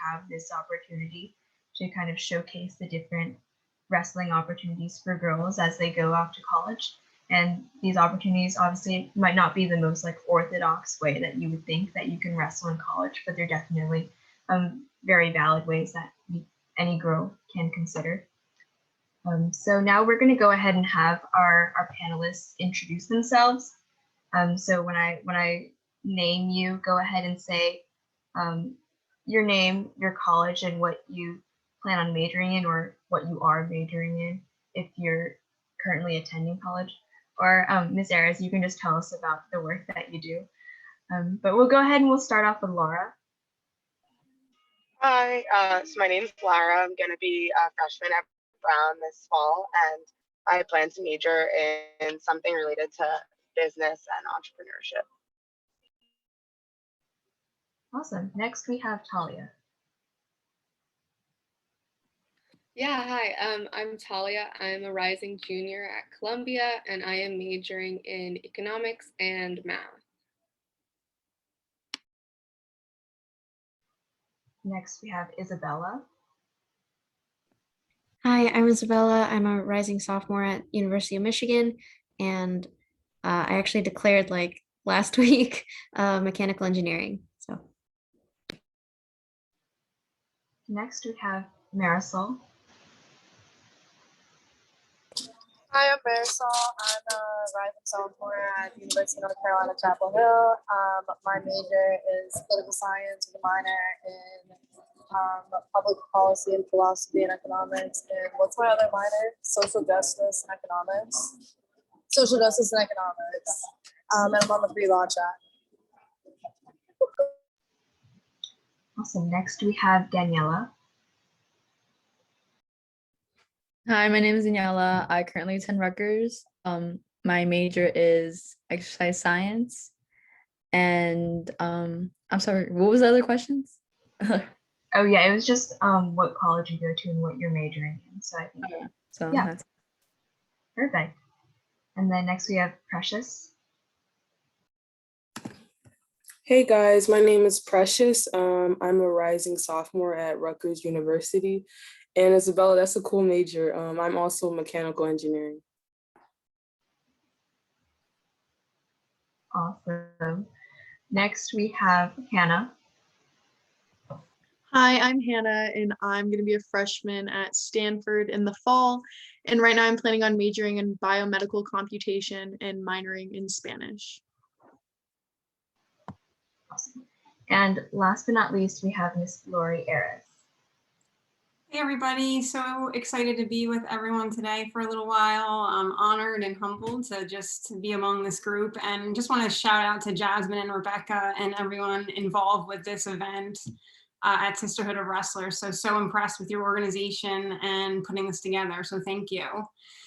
have this opportunity to kind of showcase the different wrestling opportunities for girls as they go off to college. And these opportunities obviously might not be the most like orthodox way that you would think that you can wrestle in college, but they're definitely very valid ways that any girl can consider. So now we're going to go ahead and have our panelists introduce themselves. So when I name you, go ahead and say your name, your college, and what you plan on majoring in, or what you are majoring in if you're currently attending college. Or Ms. Ayres, you can just tell us about the work that you do. But we'll go ahead and we'll start off with Laura. Hi, so my name is Lara. I'm going to be a freshman at Brown this fall, and I plan to major in something related to business and entrepreneurship. Awesome. Next, we have Talia. Yeah, hi, I'm Talia. I'm a rising junior at Columbia, and I am majoring in economics and math. Next, we have Isabella. Hi, I'm Isabella. I'm a rising sophomore at University of Michigan, and I actually declared like last week mechanical engineering. So next, we have Marisol. Hi, I'm Marisol. I'm a rising sophomore at University of North Carolina, Chapel Hill. My major is political science with a minor in public policy and philosophy and economics. And what's my other minor? Social justice and economics. Social justice and economics. And I'm on the pre-law track. Awesome. Next, we have Daniela. Hi, my name is Daniela. I currently attend Rutgers. My major is exercise science. And I'm sorry, what was the other questions? Oh yeah, it was just what college you go to and what you're majoring in. So I think yeah, that's perfect. And then next we have Precious. Hey guys, my name is Precious. I'm a rising sophomore at Rutgers University. And Isabella, that's a cool major. I'm also mechanical engineering. Awesome. Next we have Hannah. Hi, I'm Hannah, and I'm going to be a freshman at Stanford in the fall. And right now I'm planning on majoring in biomedical computation and minoring in Spanish. Awesome. And last but not least, we have Miss Lori Ayres. Hey everybody, so excited to be with everyone today for a little while. I'm honored and humbled to just be among this group, and just want to shout out to Jasmine and Rebecca and everyone involved with this event at Sisterhood of Wrestlers. So impressed with your organization and putting this together, so thank you.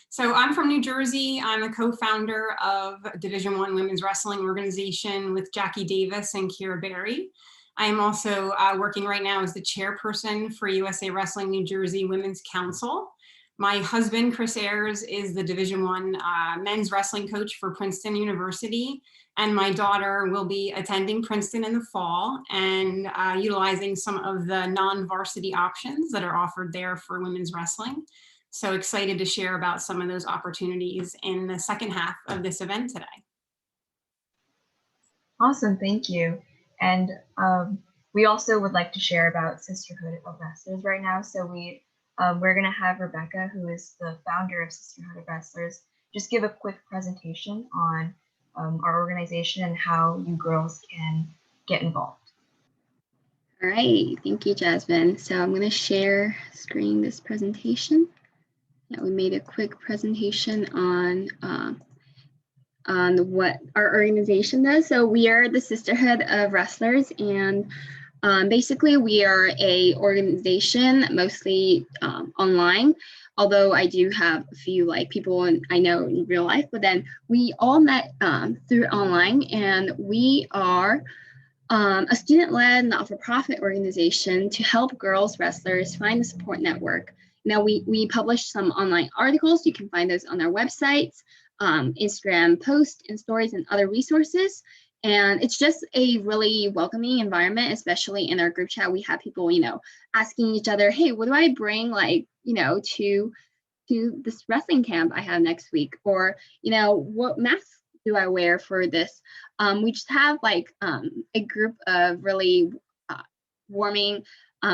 So I'm from New Jersey. I'm a co-founder of Division I Women's Wrestling Organization with Jackie Davis and Kira Berry. I am also working right now as the chairperson for USA Wrestling New Jersey Women's Council. My husband, Chris Ayres, is the Division I men's wrestling coach for Princeton University. And my daughter will be attending Princeton in the fall and utilizing some of the non-varsity options that are offered there for women's wrestling. So excited to share about some of those opportunities in the second half of this event today. Awesome, thank you. And we also would like to share about Sisterhood of Wrestlers right now. So we're going to have Rebecca, who is the founder of Sisterhood of Wrestlers, just give a quick presentation on our organization and how you girls can get involved. All right, thank you, Jasmine. So I'm going to share screen this presentation. Yeah, we made a quick presentation on what our organization does. So we are the Sisterhood of Wrestlers, and basically we are a organization mostly online, although I do have a few like people I know in real life, but then we all met through online, and we are a student-led not-for-profit organization to help girls wrestlers find a support network. Now we publish some online articles. You can find those on our websites, Instagram posts and stories and other resources. And it's just a really welcoming environment, especially in our group chat. We have people, asking each other, hey, what do I bring, like, to this wrestling camp I have next week? Or, what mask do I wear for this? We just have like a group of really warming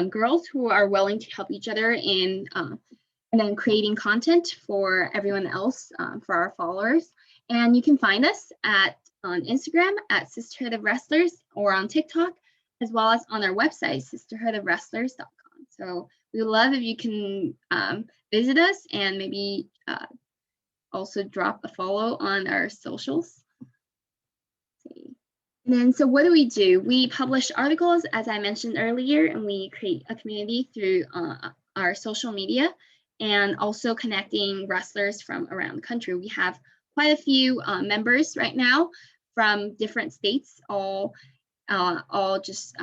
girls who are willing to help each other in and then creating content for everyone else, for our followers. And you can find us on Instagram at Sisterhood of Wrestlers, or on TikTok, as well as on our website, sisterhoodofwrestlers.com. So we would love if you can visit us and maybe also drop a follow on our socials. And then, so what do? We publish articles, as I mentioned earlier, and we create a community through our social media, and also connecting wrestlers from around the country. We have quite a few members right now from different states, all just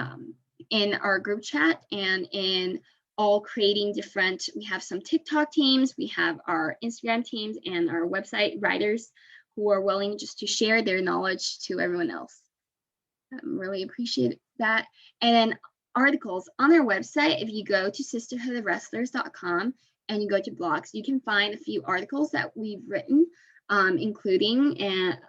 in our group chat, and in all creating different, we have some TikTok teams, we have our Instagram teams, and our website writers who are willing just to share their knowledge to everyone else. Really appreciate that. And then articles on our website, if you go to sisterhoodofwrestlers.com and you go to blogs, you can find a few articles that we've written, including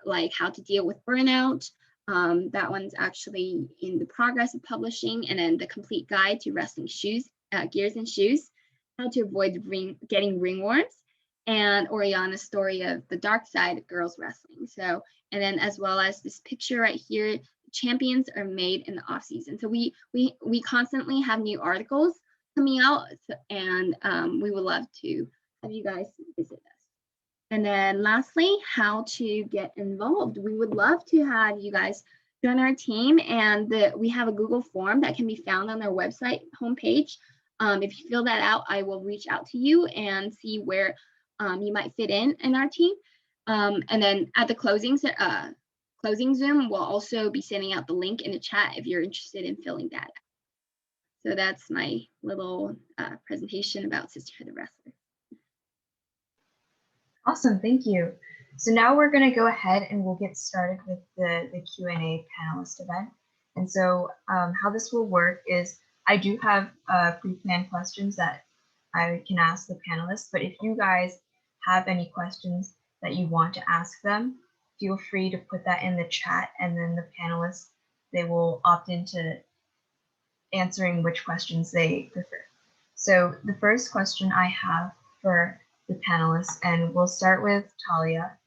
like how to deal with burnout. That one's actually in the progress of publishing. And then the complete guide to wrestling shoes, gears and shoes, how to avoid getting ringworms, and Oriana's story of the dark side of girls wrestling. So, and then as well as this picture right here, champions are made in the off season. So we constantly have new articles coming out, and we would love to have you guys visit us. And then lastly, how to get involved. We would love to have you guys join our team, and we have a Google form that can be found on our website homepage. If you fill that out, I will reach out to you and see where you might fit in our team. And then at the closing Zoom, we'll also be sending out the link in the chat if you're interested in filling that out. So that's my little presentation about Sisterhood of Wrestlers. Awesome, thank you. So now we're going to go ahead and we'll get started with the Q&A panelist event. And so how this will work is I do have pre-planned questions that I can ask the panelists, but if you guys have any questions that you want to ask them, feel free to put that in the chat, and then the panelists, they will opt into answering which questions they prefer. So the first question I have for the panelists, and we'll start with Talia,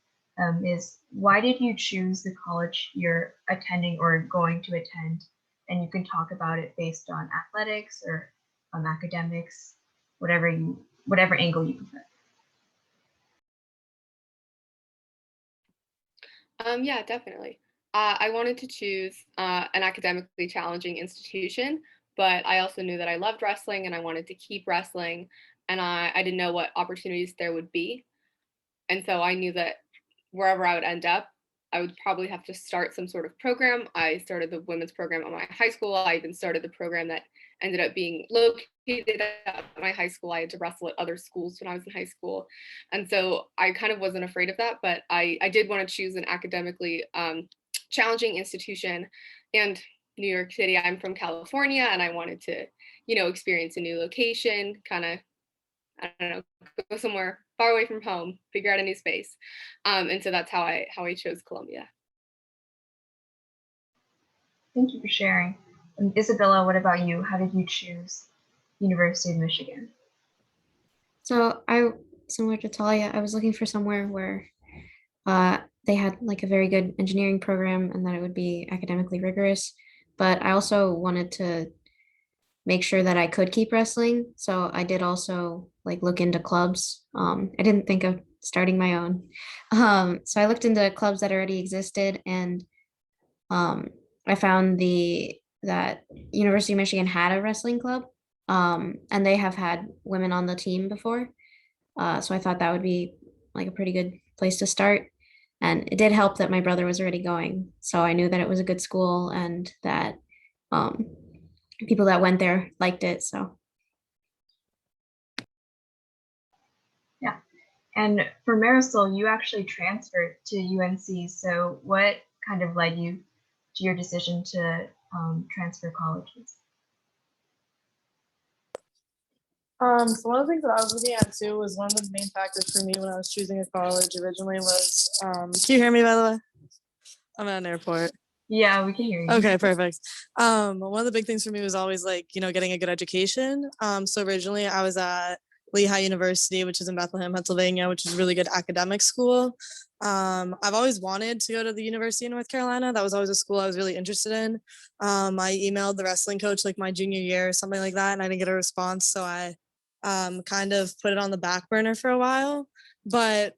is why did you choose the college you're attending or going to attend? And you can talk about it based on athletics or academics, whatever angle you prefer. Yeah, definitely. I wanted to choose an academically challenging institution, but I also knew that I loved wrestling and I wanted to keep wrestling, and I didn't know what opportunities there would be. And so I knew that wherever I would end up, I would probably have to start some sort of program. I started the women's program at my high school. I even started the program that ended up being located at my high school. I had to wrestle at other schools when I was in high school. And so I kind of wasn't afraid of that, but I did want to choose an academically challenging institution. And New York City, I'm from California, and I wanted to, experience a new location, kind of, I don't know, go somewhere far away from home, figure out a new space. And so that's how I chose Columbia. Thank you for sharing. Isabella, what about you? How did you choose University of Michigan? So similar to Talia, I was looking for somewhere where they had like a very good engineering program and that it would be academically rigorous. But I also wanted to make sure that I could keep wrestling. So I did also like look into clubs. I didn't think of starting my own. So I looked into clubs that already existed, and I found that University of Michigan had a wrestling club, and they have had women on the team before. So I thought that would be like a pretty good place to start. And it did help that my brother was already going. So I knew that it was a good school and that people that went there liked it. So yeah. And for Marisol, you actually transferred to UNC. So what kind of led you to your decision to transfer colleges? So one of the things that I was looking at too was one of the main factors for me when I was choosing a college originally was, can you hear me by the way? I'm at an airport. Yeah, we can hear you. Okay, perfect. One of the big things for me was always like, getting a good education. So originally I was at Lehigh University, which is in Bethlehem, Pennsylvania, which is a really good academic school. I've always wanted to go to the University of North Carolina. That was always a school I was really interested in. I emailed the wrestling coach like my junior year or something like that, and I didn't get a response. So I kind of put it on the back burner for a while. But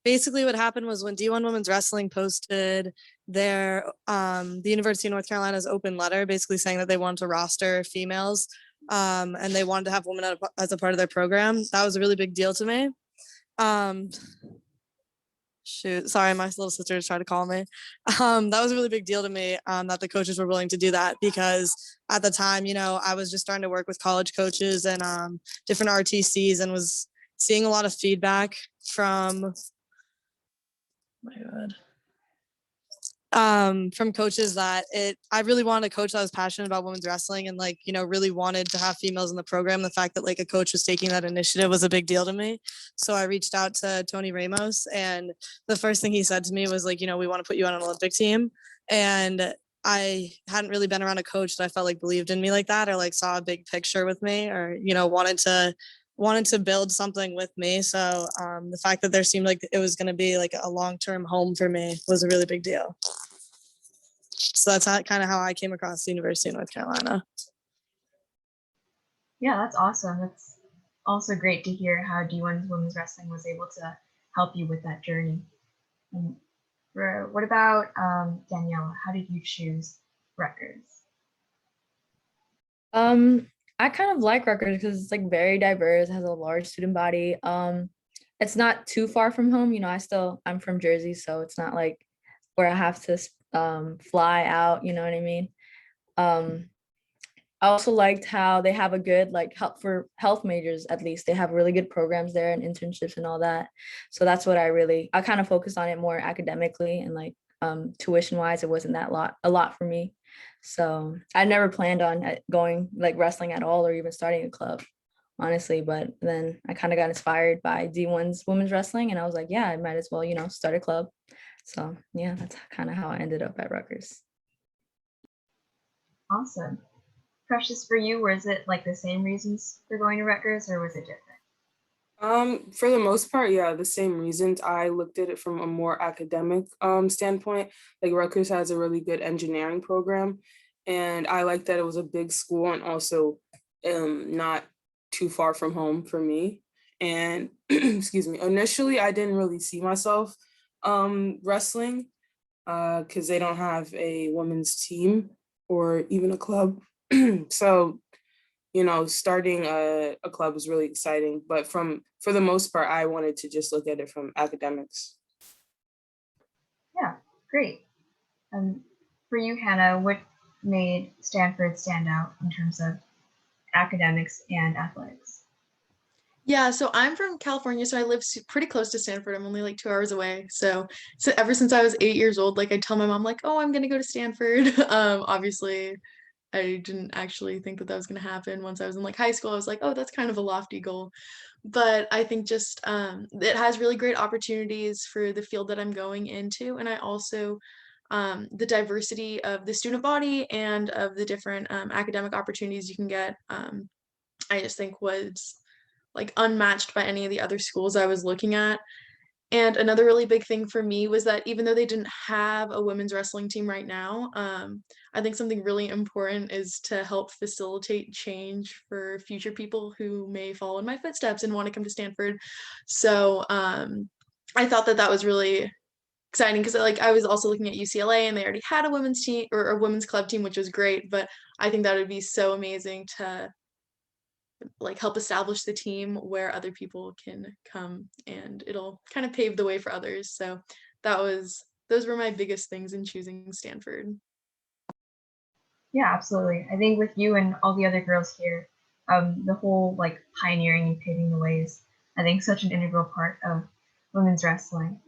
basically what happened was when D1 Women's Wrestling posted their the University of North Carolina's open letter basically saying that they wanted to roster females and they wanted to have women as a part of their program. That was a really big deal to me. Shoot, sorry, my little sister is trying to call me. That was a really big deal to me that the coaches were willing to do that, because at the time, I was just starting to work with college coaches and different RTCs and was seeing a lot of feedback from, from coaches that I really wanted a coach that was passionate about women's wrestling and really wanted to have females in the program. The fact that a coach was taking that initiative was a big deal to me. So I reached out to Tony Ramos, and the first thing he said to me was we want to put you on an Olympic team. And I hadn't really been around a coach that I felt believed in me like that, or saw a big picture with me, or, wanted to build something with me. So the fact that there seemed like it was going to be a long-term home for me was a really big deal. So that's kind of how I came across the University of North Carolina. Yeah, that's awesome. That's also great to hear how D1 Women's Wrestling was able to help you with that journey. And what about Daniela? How did you choose Rutgers? I kind of like Rutgers because it's very diverse, has a large student body. It's not too far from home. I'm from Jersey, so it's not where I have to fly out, you know what I mean? I also liked how they have a good help for health majors. At least they have really good programs there and internships and all that. So that's what I kind of focused on it more academically, and tuition wise, it wasn't a lot for me. So I never planned on going wrestling at all or even starting a club, honestly. But then I kind of got inspired by D1's women's wrestling, and I was like, yeah, I might as well, start a club. So yeah, that's kind of how I ended up at Rutgers. Awesome. Precious, for you, was it the same reasons for going to Rutgers, or was it different? For the most part, yeah, the same reasons. I looked at it from a more academic standpoint. Rutgers has a really good engineering program, and I liked that it was a big school and also not too far from home for me. And excuse me, initially I didn't really see myself wrestling because they don't have a women's team or even a club. So starting a club was really exciting, but for the most part, I wanted to just look at it from academics. Yeah, great. For you, Hannah, what made Stanford stand out in terms of academics and athletics? Yeah, so I'm from California, so I live pretty close to Stanford. I'm only 2 hours away. So ever since I was 8 years old, I tell my mom oh, I'm gonna go to Stanford. Obviously, I didn't actually think that was gonna happen. Once I was in high school, I was oh, that's kind of a lofty goal. But I think just it has really great opportunities for the field that I'm going into, and I also the diversity of the student body and of the different academic opportunities you can get. I just think was unmatched by any of the other schools I was looking at. And another really big thing for me was that even though they didn't have a women's wrestling team right now, I think something really important is to help facilitate change for future people who may follow in my footsteps and want to come to Stanford. So I thought that was really exciting because I was also looking at UCLA and they already had a women's team or a women's club team, which was great. But I think that would be so amazing to help establish the team where other people can come, and it'll kind of pave the way for others. So those were my biggest things in choosing Stanford. Yeah, absolutely. I think with you and all the other girls here, the whole pioneering and paving the way is, I think, such an integral part of women's wrestling.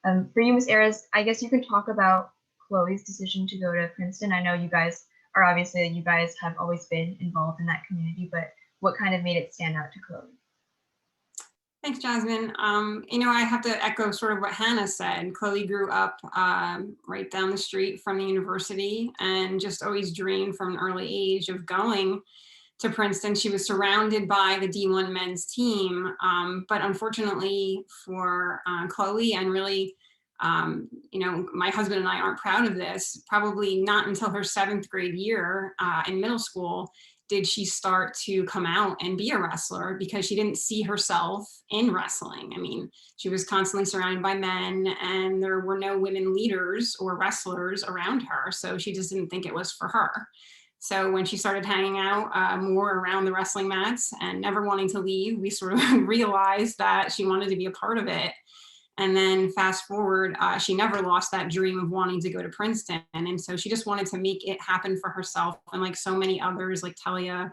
For you, Ms. Ayres, I guess you can talk about Chloe's decision to go to Princeton? I know you guys have always been involved in that community, but what kind of made it stand out to Chloe? Thanks, Jasmine. I have to echo sort of what Hannah said. Chloe grew up right down the street from the university and just always dreamed from an early age of going to Princeton. She was surrounded by the D1 men's team, but unfortunately for Chloe and really, my husband and I aren't proud of this, probably not until her 7th grade year in middle school did she start to come out and be a wrestler, because she didn't see herself in wrestling. I mean, she was constantly surrounded by men and there were no women leaders or wrestlers around her. So she just didn't think it was for her. So when she started hanging out more around the wrestling mats and never wanting to leave, we sort of realized that she wanted to be a part of it. And then fast forward, she never lost that dream of wanting to go to Princeton. And so she just wanted to make it happen for herself. And like so many others, like Talia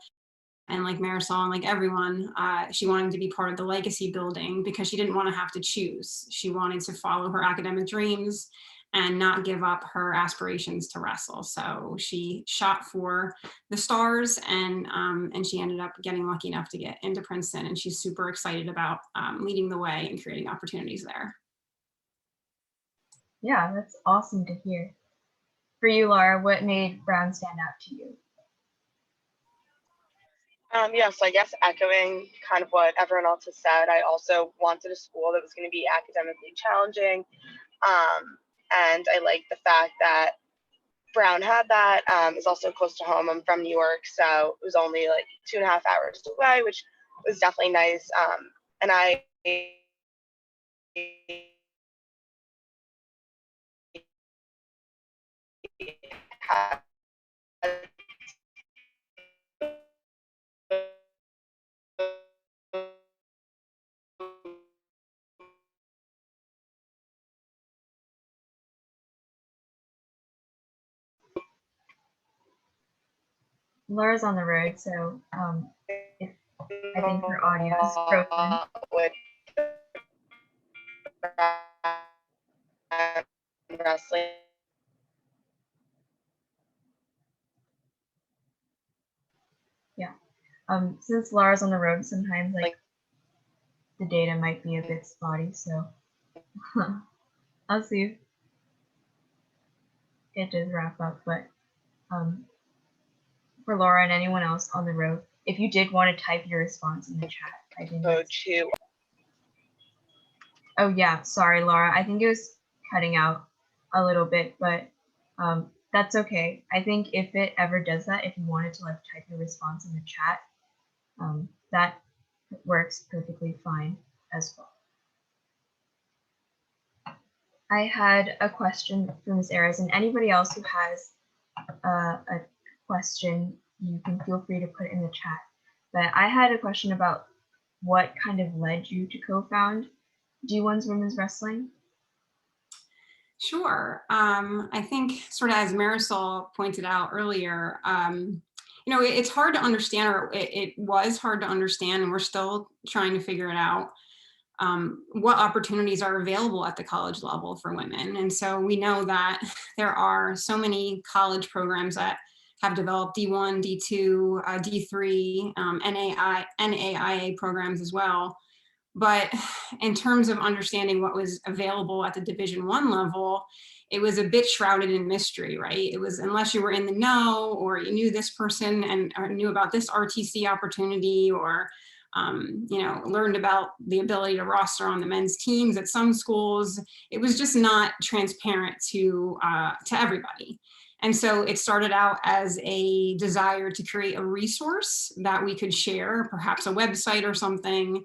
and like Marisol and like everyone, she wanted to be part of the legacy building because she didn't want to have to choose. She wanted to follow her academic dreams and not give up her aspirations to wrestle. So she shot for the stars, and she ended up getting lucky enough to get into Princeton, and she's super excited about leading the way and creating opportunities there. Yeah, that's awesome to hear. For you, Laura, what made Brown stand out to you? So I guess echoing kind of what everyone else has said, I also wanted a school that was going to be academically challenging. And I like the fact that Brown had that. It's also close to home. I'm from New York, so it was only like 2.5 hours away, which was definitely nice. And I had Laura's on the road, so I think her audio is broken. with wrestling. Yeah. Since Laura's on the road, sometimes like the data might be a bit spotty, so I'll see if it does wrap up. But for Laura and anyone else on the road, if you did want to type your response in the chat, I didn't. Go to. Oh yeah, sorry, Laura. I think it was cutting out a little bit, but that's okay. I think if it ever does that, if you wanted to like type your response in the chat, that works perfectly fine as well. I had a question for Ms. Ayres, and anybody else who has a question, you can feel free to put it in the chat. But I had a question about what kind of led you to co-found D1's Women's Wrestling? Sure. I think sort of as Marisol pointed out earlier, it's hard to understand, or it was hard to understand, and we're still trying to figure it out, what opportunities are available at the college level for women. And so we know that there are so many college programs that have developed D1, D2, D3, NAIA programs as well. But in terms of understanding what was available at the Division I level, it was a bit shrouded in mystery, right? It was, unless you were in the know, or you knew this person and or knew about this RTC opportunity, or learned about the ability to roster on the men's teams at some schools, it was just not transparent to everybody. And so it started out as a desire to create a resource that we could share, perhaps a website or something.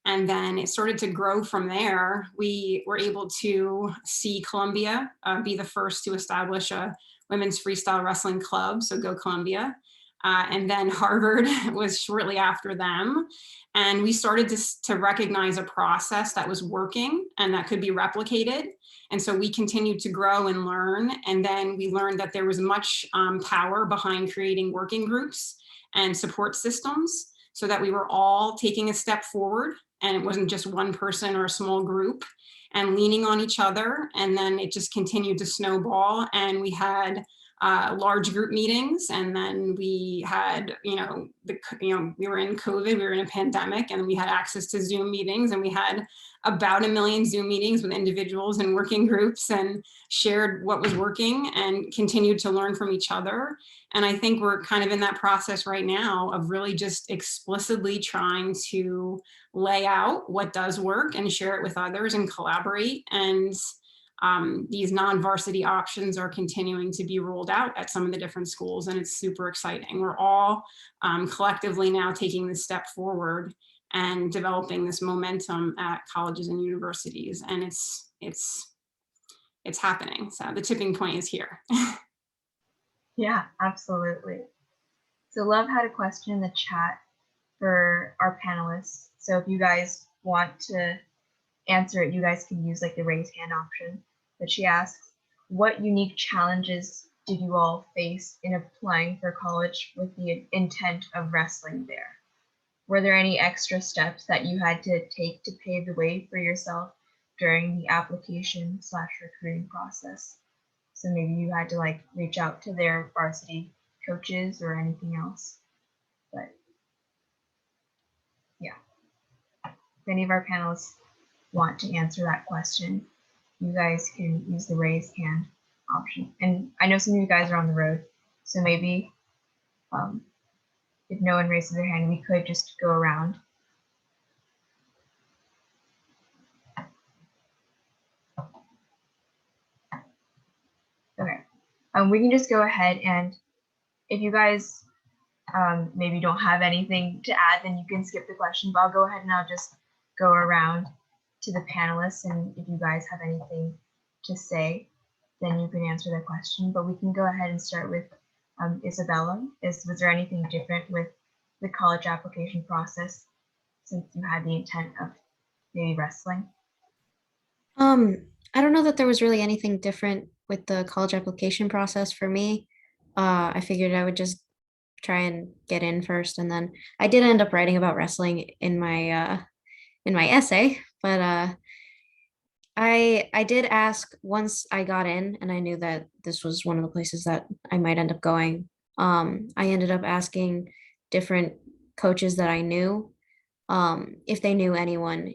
And then it started to grow from there. We were able to see Columbia be the first to establish a women's freestyle wrestling club, so go Columbia. And then Harvard was shortly after them. And we started to recognize a process that was working and that could be replicated. And so we continued to grow and learn. And then we learned that there was much power behind creating working groups and support systems, so that we were all taking a step forward, and it wasn't just one person or a small group. and leaning on each other. And then it just continued to snowball. And we had large group meetings. And then we had, we were in COVID, we were in a pandemic, and we had access to Zoom meetings, and we had about 1 million Zoom meetings with individuals and working groups, and shared what was working and continued to learn from each other. And I think we're kind of in that process right now of really just explicitly trying to lay out what does work and share it with others and collaborate. And these non-varsity options are continuing to be rolled out at some of the different schools, and it's super exciting. We're all collectively now taking this step forward and developing this momentum at colleges and universities, and it's happening. So the tipping point is here. Yeah, absolutely. So Love had a question in the chat for our panelists. So if you guys want to answer it, you guys can use like the raise hand option. But she asks, what unique challenges did you all face in applying for college with the intent of wrestling there? Were there any extra steps that you had to take to pave the way for yourself during the application/recruiting process? So maybe you had to like reach out to their varsity coaches or anything else. But yeah, if any of our panelists want to answer that question, you guys can use the raise hand option. And I know some of you guys are on the road, so maybe if no one raises their hand, we could just go around. Okay, we can just go ahead, and if you guys maybe don't have anything to add, then you can skip the question, but I'll go ahead and I'll just go around to the panelists, and if you guys have anything to say, then you can answer the question. But we can go ahead and start with Isabella. Was there anything different with the college application process since you had the intent of maybe wrestling? I don't know that there was really anything different with the college application process for me. I figured I would just try and get in first, and then I did end up writing about wrestling in my essay, but I did ask once I got in, and I knew that this was one of the places that I might end up going. I ended up asking different coaches that I knew if they knew anyone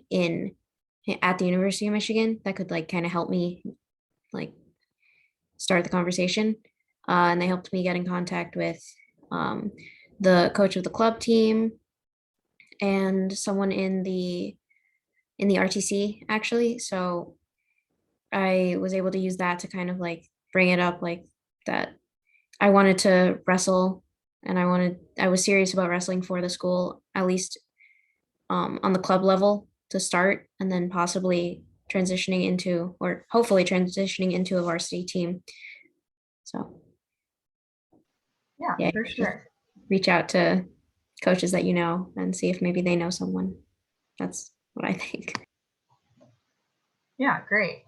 at the University of Michigan that could like kind of help me like start the conversation. And they helped me get in contact with the coach of the club team and someone in the RTC actually. So I was able to use that to kind of like bring it up like that I wanted to wrestle, and I was serious about wrestling for the school, at least on the club level to start, and then possibly transitioning into, or hopefully transitioning into, a varsity team. So yeah, for sure. Reach out to coaches that you know and see if maybe they know someone. That's what I think. Yeah, great.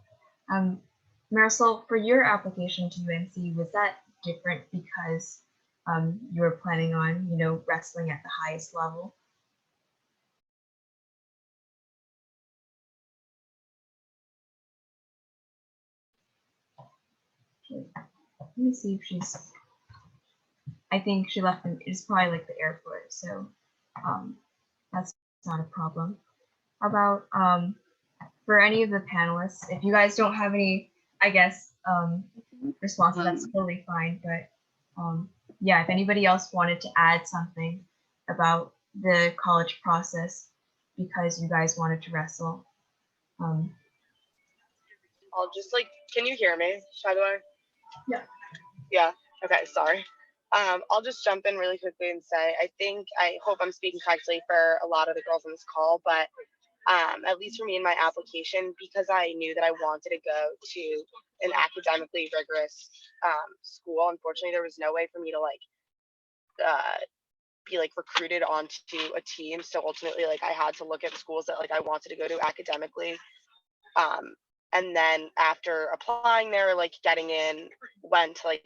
Marisol, for your application to UNC, was that different because you were planning on, wrestling at the highest level? Let me see if she's, I think she left, it's probably like the airport, so that's not a problem. How about for any of the panelists, if you guys don't have any, I guess, responses, that's totally fine, but yeah, if anybody else wanted to add something about the college process because you guys wanted to wrestle. I'll just can you hear me, by the way? Yeah. Yeah, okay, sorry. I'll just jump in really quickly and say, I hope I'm speaking correctly for a lot of the girls on this call, but at least for me in my application, because I knew that I wanted to go to an academically rigorous school, unfortunately, there was no way for me to be recruited onto a team. So ultimately, I had to look at schools that I wanted to go to academically. And then after applying there, getting in, went to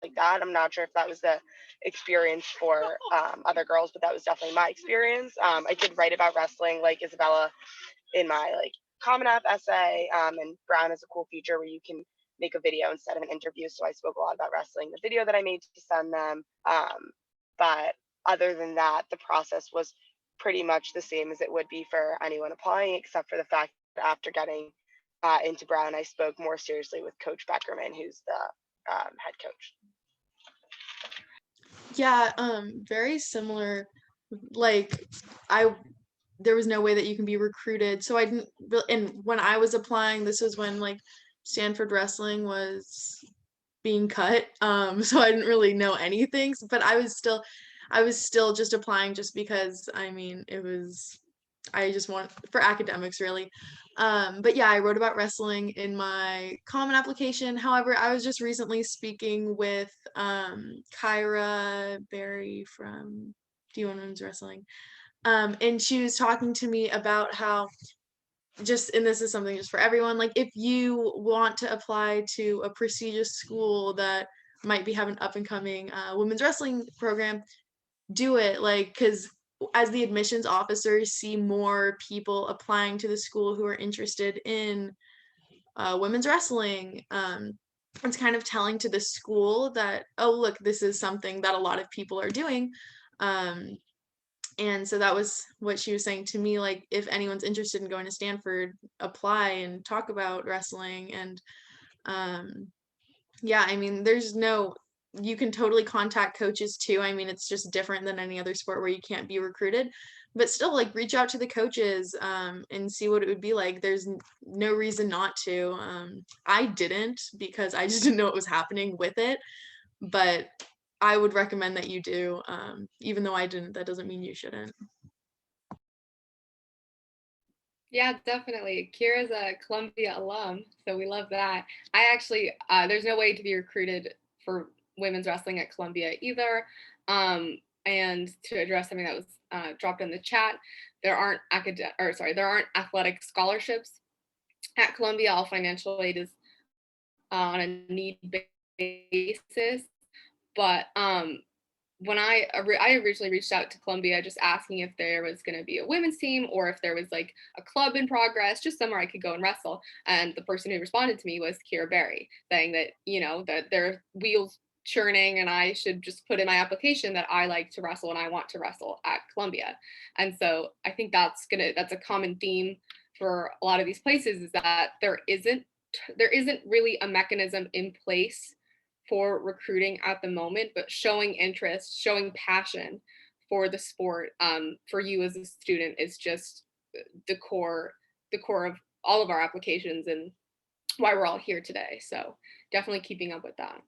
like that. I'm not sure if that was the experience for other girls, but that was definitely my experience. I did write about wrestling like Isabella in my like Common App essay, and Brown has a cool feature where you can make a video instead of an interview. So I spoke a lot about wrestling, the video that I made to send them. But other than that, the process was pretty much the same as it would be for anyone applying, except for the fact that after getting into Brown, I spoke more seriously with Coach Beckerman, who's the head coach. Yeah, very similar. Like there was no way that you can be recruited. So I didn't really, and when I was applying, this was when like Stanford wrestling was being cut. So I didn't really know anything, but I was still just applying just because, I mean, I just want for academics really. But yeah, I wrote about wrestling in my common application. However, I was just recently speaking with Kyra Berry from D1 Women's Wrestling. And she was talking to me about how and this is something just for everyone, like if you want to apply to a prestigious school that might be having up and coming women's wrestling program, do it, like, because as the admissions officers see more people applying to the school who are interested in women's wrestling, it's kind of telling to the school that, oh look, this is something that a lot of people are doing. And so that was what she was saying to me, like if anyone's interested in going to Stanford, apply and talk about wrestling. And yeah, I mean, you can totally contact coaches too. I mean, it's just different than any other sport where you can't be recruited, but still, like, reach out to the coaches and see what it would be like. There's no reason not to. I didn't, because I just didn't know what was happening with it, but I would recommend that you do. Even though I didn't, that doesn't mean you shouldn't. Yeah, definitely. Kira's a Columbia alum, so we love that. I actually, there's no way to be recruited for women's wrestling at Columbia either. And to address something that was dropped in the chat, there aren't athletic scholarships at Columbia. All financial aid is on a need basis. But when I originally reached out to Columbia just asking if there was going to be a women's team or if there was like a club in progress, just somewhere I could go and wrestle. And the person who responded to me was Kira Berry, saying that, that there are wheels churning and I should just put in my application that I like to wrestle and I want to wrestle at Columbia. And so I think that's a common theme for a lot of these places, is that there isn't really a mechanism in place for recruiting at the moment, but showing interest, showing passion for the sport for you as a student is just the core of all of our applications and why we're all here today. So definitely keeping up with that.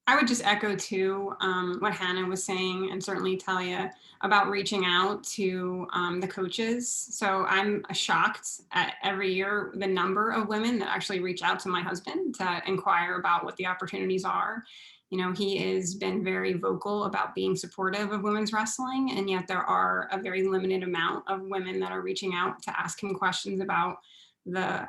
I would just echo too what Hannah was saying, and certainly Talia, about reaching out to the coaches. So I'm shocked at every year the number of women that actually reach out to my husband to inquire about what the opportunities are. He has been very vocal about being supportive of women's wrestling, and yet there are a very limited amount of women that are reaching out to ask him questions about the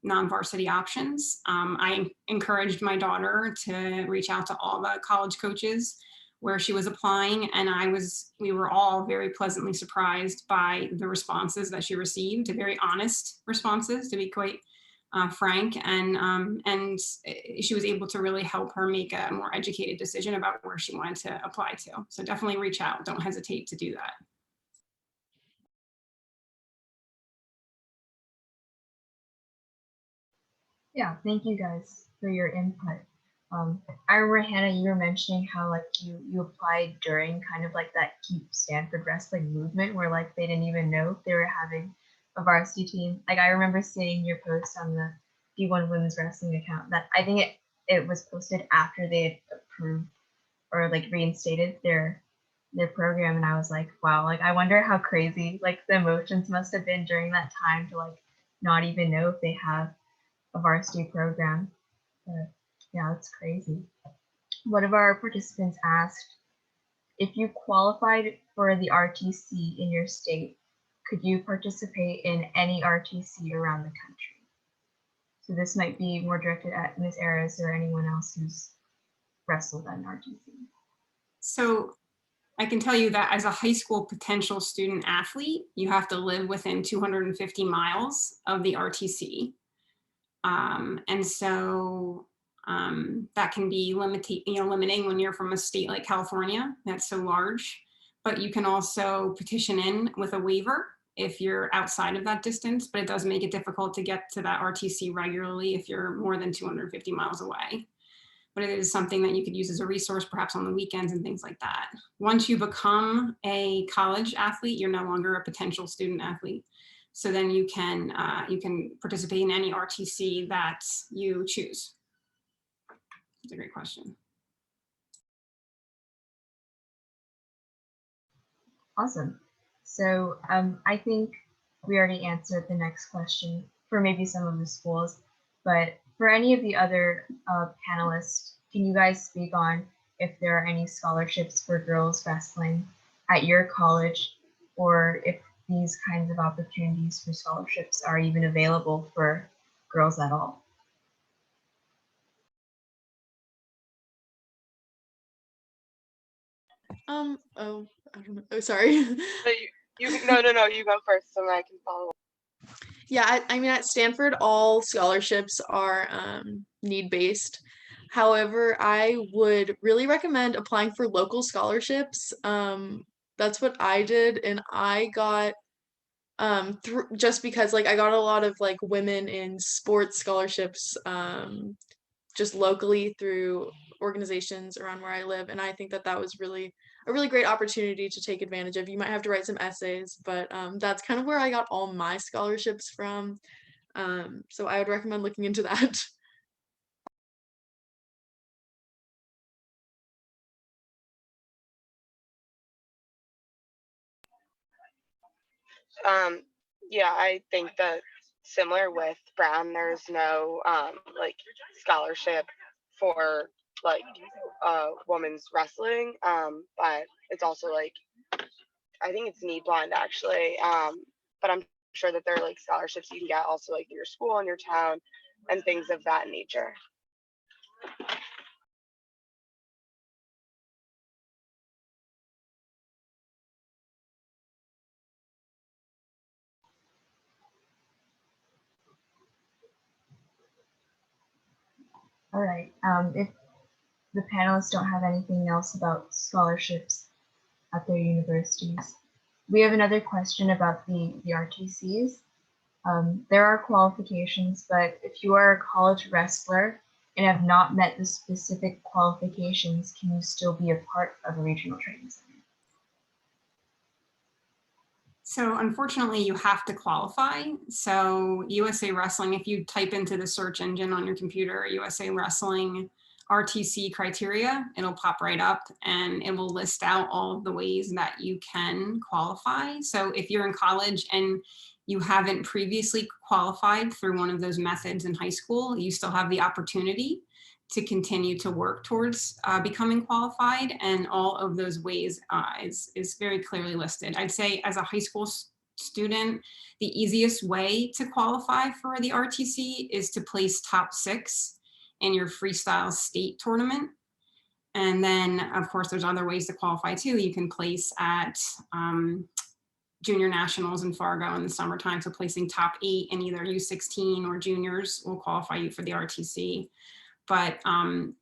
non-varsity options. I encouraged my daughter to reach out to all the college coaches where she was applying, and we were all very pleasantly surprised by the responses that she received, very honest responses, to be quite frank, and she was able to really help her make a more educated decision about where she wanted to apply to. So definitely reach out, don't hesitate to do that. Yeah, thank you guys for your input. I remember, Hannah, you were mentioning how like you applied during kind of like that Keep Stanford Wrestling movement, where like they didn't even know if they were having a varsity team. Like I remember seeing your post on the D1 Women's Wrestling account that I think it was posted after they had approved or like reinstated their program, and I was like, wow, like I wonder how crazy like the emotions must have been during that time to like not even know if they have a varsity program. But yeah, it's crazy. One of our participants asked, if you qualified for the RTC in your state, could you participate in any RTC around the country? So this might be more directed at Ms. Aris or anyone else who's wrestled at an RTC. So I can tell you that as a high school potential student athlete, you have to live within 250 miles of the RTC. And so that can be limiting when you're from a state like California that's so large. But you can also petition in with a waiver if you're outside of that distance, but it does make it difficult to get to that RTC regularly if you're more than 250 miles away. But it is something that you could use as a resource, perhaps on the weekends and things like that. Once you become a college athlete, you're no longer a potential student athlete. So then you can participate in any RTC that you choose. That's a great question. Awesome. So I think we already answered the next question for maybe some of the schools, but for any of the other panelists, can you guys speak on if there are any scholarships for girls wrestling at your college, or if these kinds of opportunities for scholarships are even available for girls at all? Oh, I don't know. Oh, sorry. So you no, you go first so I can follow up. Yeah, I mean, at Stanford, all scholarships are need-based. However, I would really recommend applying for local scholarships. That's what I did, and I got just because like I got a lot of like women in sports scholarships just locally through organizations around where I live, and I think that that was really a really great opportunity to take advantage of. You might have to write some essays, but that's kind of where I got all my scholarships from. So I would recommend looking into that. Yeah, I think that similar with Brown, there's no like scholarship for like women's wrestling, but it's also like I think it's need blind actually, but I'm sure that there are like scholarships you can get also like your school and your town and things of that nature. All right. If the panelists don't have anything else about scholarships at their universities, we have another question about the RTCs. There are qualifications, but if you are a college wrestler and have not met the specific qualifications, can you still be a part of a regional training center? So unfortunately, you have to qualify. So USA Wrestling, if you type into the search engine on your computer, USA Wrestling RTC criteria, it'll pop right up and it will list out all of the ways that you can qualify. So if you're in college and you haven't previously qualified through one of those methods in high school, you still have the opportunity to continue to work towards becoming qualified, and all of those ways is very clearly listed. I'd say as a high school student, the easiest way to qualify for the RTC is to place top 6 in your freestyle state tournament. And then of course there's other ways to qualify too. You can place at junior nationals in Fargo in the summertime, so placing top 8 in either U16 or juniors will qualify you for the RTC. But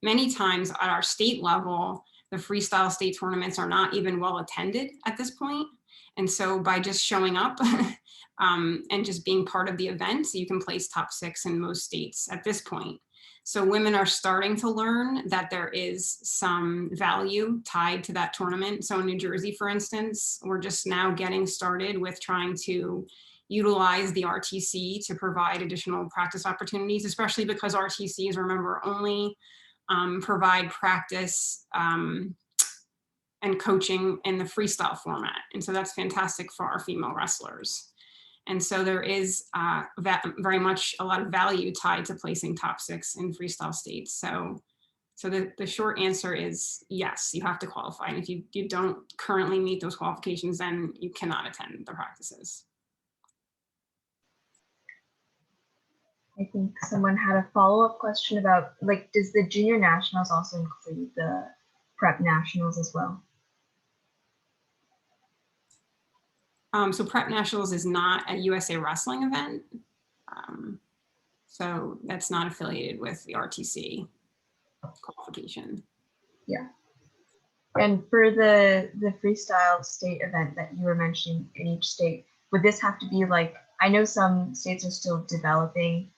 many times at our state level, the freestyle state tournaments are not even well attended at this point. And so by just showing up and just being part of the event, you can place top 6 in most states at this point. So women are starting to learn that there is some value tied to that tournament. So in New Jersey, for instance, we're just now getting started with trying to utilize the RTC to provide additional practice opportunities, especially because RTCs, remember, only provide practice and coaching in the freestyle format. And so that's fantastic for our female wrestlers. And so there is very much a lot of value tied to placing top 6 in freestyle states. So the short answer is yes, you have to qualify. And if you don't currently meet those qualifications, then you cannot attend the practices. I think someone had a follow-up question about, like, does the junior nationals also include the prep nationals as well? So Prep Nationals is not a USA Wrestling event. So that's not affiliated with the RTC qualification. Yeah. And for the freestyle state event that you were mentioning in each state, would this have to be like, I know some states are still developing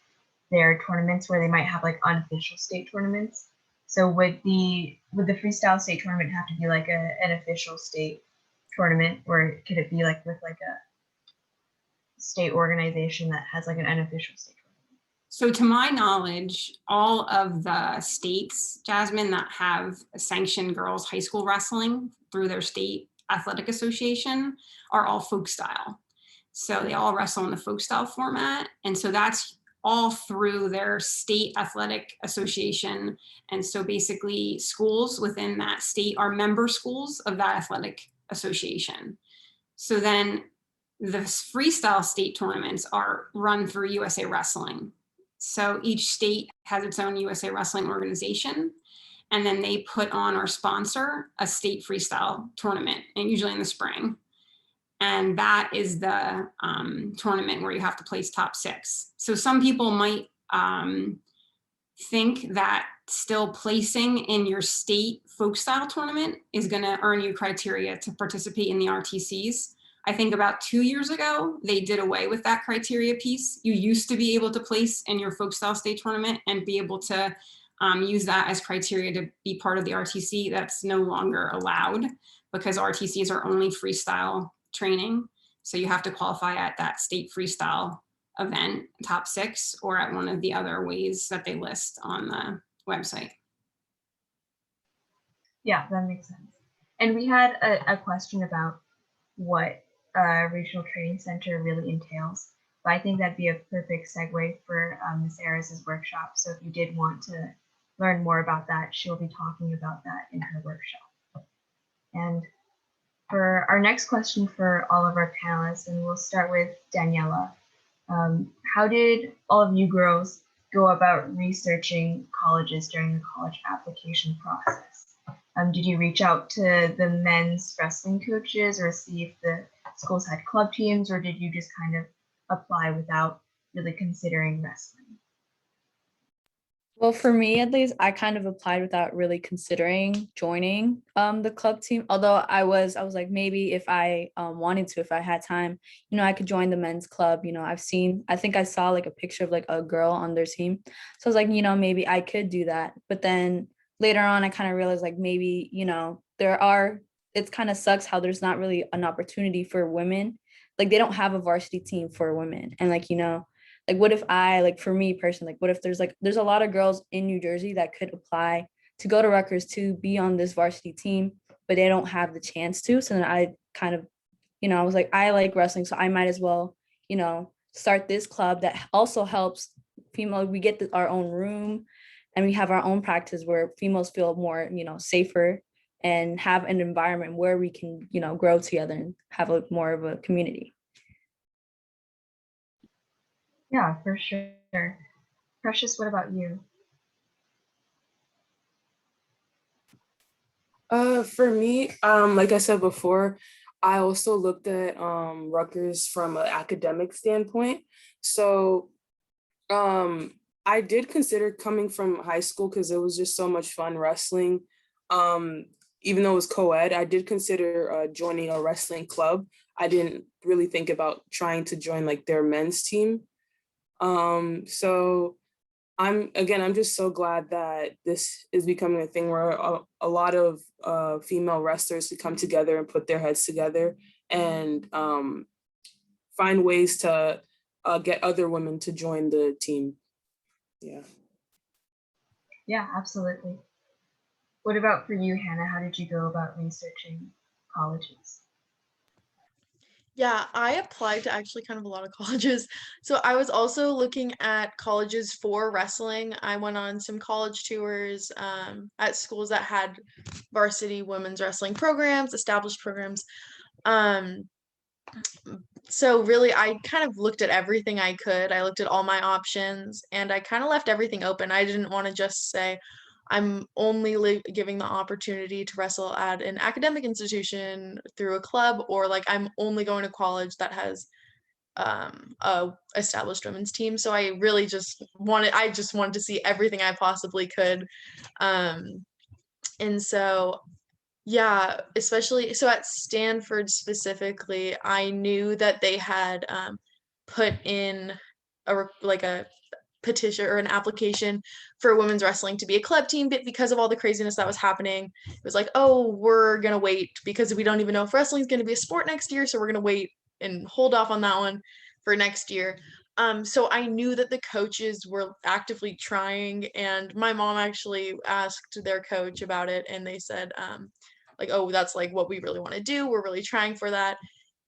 their tournaments where they might have like unofficial state tournaments. So would the freestyle state tournament have to be like an official state tournament, or could it be like with like a state organization that has like an unofficial state tournament? So to my knowledge, all of the states, Jasmine, that have sanctioned girls high school wrestling through their state athletic association are all folk style. So they all wrestle in the folk style format. And so that's all through their state athletic association. And so basically schools within that state are member schools of that athletic association. So then the freestyle state tournaments are run through USA Wrestling. So each state has its own USA Wrestling organization, and then they put on or sponsor a state freestyle tournament, and usually in the spring. And that is the tournament where you have to place top 6. So some people might think that still placing in your state folk style tournament is going to earn you criteria to participate in the RTCs. I think about 2 years ago, they did away with that criteria piece. You used to be able to place in your folk style state tournament and be able to use that as criteria to be part of the RTC. That's no longer allowed because RTCs are only freestyle training. So you have to qualify at that state freestyle event, top 6, or at one of the other ways that they list on the website. Yeah, that makes sense. And we had a question about what a regional training center really entails. But I think that'd be a perfect segue for Ms. Aris's workshop. So if you did want to learn more about that, she'll be talking about that in her workshop. And for our next question for all of our panelists, and we'll start with Daniela. How did all of you girls go about researching colleges during the college application process? Did you reach out to the men's wrestling coaches or see if the schools had club teams, or did you just kind of apply without really considering wrestling? Well, for me at least, I kind of applied without really considering joining the club team. Although I was like, maybe if I wanted to, if I had time, I could join the men's club. I think I saw like a picture of like a girl on their team. So I was like, maybe I could do that. But then later on, I kind of realized like maybe, it kind of sucks how there's not really an opportunity for women. Like they don't have a varsity team for women. And like, like what if for me personally, like what if there's a lot of girls in New Jersey that could apply to go to Rutgers to be on this varsity team, but they don't have the chance to. So then I kind of, I was like, I like wrestling, so I might as well, start this club that also helps female. We get our own room and we have our own practice where females feel more, safer and have an environment where we can, grow together and have more of a community. Yeah, for sure. Precious, what about you? For me, like I said before, I also looked at Rutgers from an academic standpoint. So I did consider coming from high school because it was just so much fun wrestling. Even though it was co-ed, I did consider joining a wrestling club. I didn't really think about trying to join like their men's team. So I'm just so glad that this is becoming a thing where a lot of female wrestlers can come together and put their heads together and find ways to get other women to join the team. Yeah. Yeah, absolutely. What about for you, Hannah? How did you go about researching colleges? Yeah, I applied to actually kind of a lot of colleges. So I was also looking at colleges for wrestling. I went on some college tours at schools that had varsity women's wrestling programs, established programs. So really, I kind of looked at everything I could. I looked at all my options and I kind of left everything open. I didn't want to just say, I'm only giving the opportunity to wrestle at an academic institution through a club, or like I'm only going to college that has a established women's team. So I really just wanted to see everything I possibly could. And so yeah, especially so at Stanford specifically, I knew that they had put in like a petition or an application for women's wrestling to be a club team, but because of all the craziness that was happening, it was like, oh, we're gonna wait because we don't even know if wrestling is gonna be a sport next year, so we're gonna wait and hold off on that one for next year. So I knew that the coaches were actively trying, and my mom actually asked their coach about it, and they said, like, oh, that's like what we really want to do. We're really trying for that.